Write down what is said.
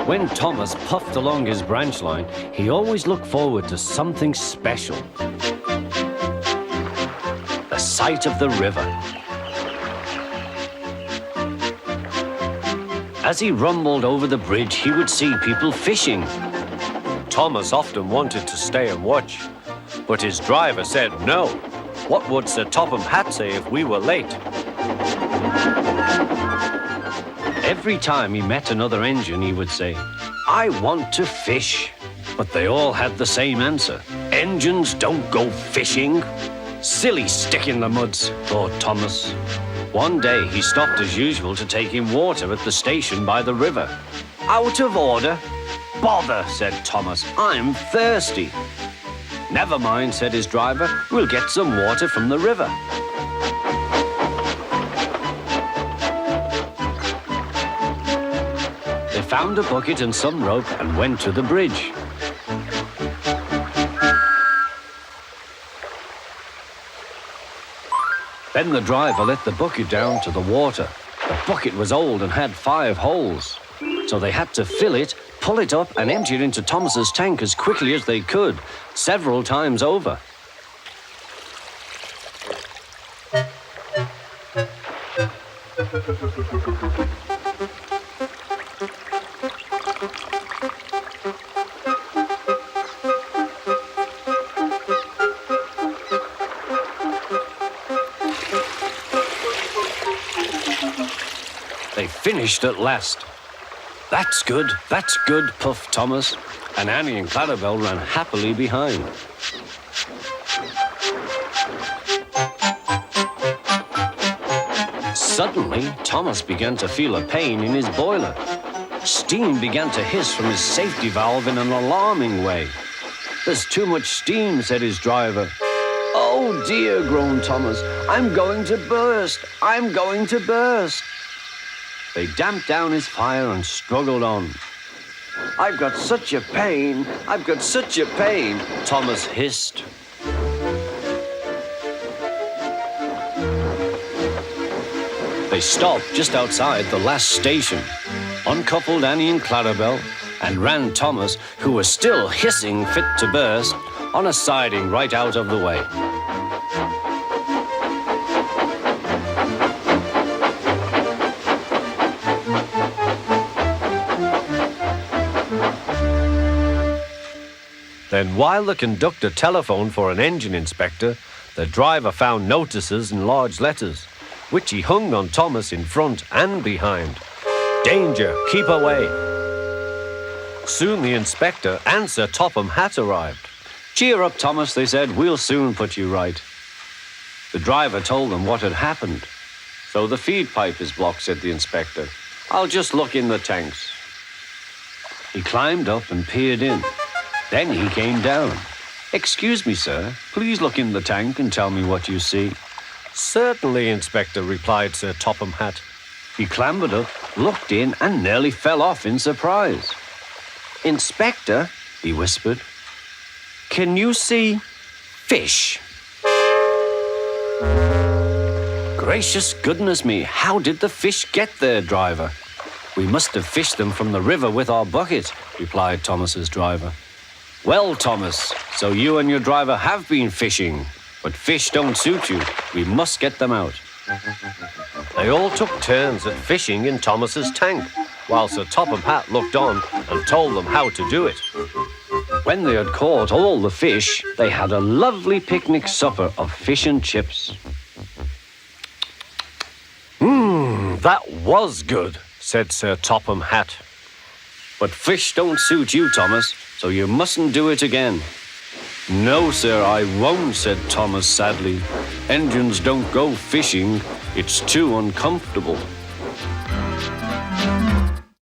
When Thomas puffed along his branch line, he always looked forward to something special. The sight of the river. As he rumbled over the bridge, he would see people fishing. Thomas often wanted to stay and watch, but his driver said no. What would Sir Topham Hatt say if we were late? Every time he met another engine, he would say, "I want to fish." But they all had the same answer. "Engines don't go fishing." Silly stick in the muds, thought Thomas. One day he stopped as usual to take in water at the station by the river. "Out of order." "Bother," said Thomas, "I'm thirsty." "Never mind," said his driver, "we'll get some water from the river." They found a bucket and some rope and went to the bridge. Then the driver let the bucket down to the water. The bucket was old and had 5 holes. So they had to fill it, pull it up, and empty it into Thomas's tank as quickly as they could, several times over. They finished at last. That's good, puffed Thomas, and Annie and Clarabel ran happily behind. Suddenly, Thomas began to feel a pain in his boiler. Steam began to hiss from his safety valve in an alarming way. "There's too much steam," said his driver. "Oh dear," groaned Thomas, "I'm going to burst, I'm going to burst." They damped down his fire and struggled on. "I've got such a pain, I've got such a pain," Thomas hissed. They stopped just outside the last station, uncoupled Annie and Clarabel, and ran Thomas, who was still hissing fit to burst, on a siding right out of the way. Then, while the conductor telephoned for an engine inspector, the driver found notices in large letters, which he hung on Thomas in front and behind. "Danger, keep away." Soon the inspector and Sir Topham Hatt arrived. "Cheer up, Thomas," they said, "we'll soon put you right." The driver told them what had happened. "So the feed pipe is blocked," said the inspector. "I'll just look in the tanks." He climbed up and peered in. Then he came down. "Excuse me, sir, please look in the tank and tell me what you see." "Certainly, Inspector," replied Sir Topham Hatt. He clambered up, looked in, and nearly fell off in surprise. "Inspector," he whispered, "can you see fish?" "Gracious goodness me, how did the fish get there, driver?" "We must have fished them from the river with our bucket," replied Thomas's driver. "Well, Thomas, so you and your driver have been fishing, but fish don't suit you. We must get them out." They all took turns at fishing in Thomas's tank, while Sir Topham Hatt looked on and told them how to do it. When they had caught all the fish, they had a lovely picnic supper of fish and chips. That was good," said Sir Topham Hatt. "But fish don't suit you, Thomas, so you mustn't do it again." "No, sir, I won't," said Thomas sadly. "Engines don't go fishing. It's too uncomfortable."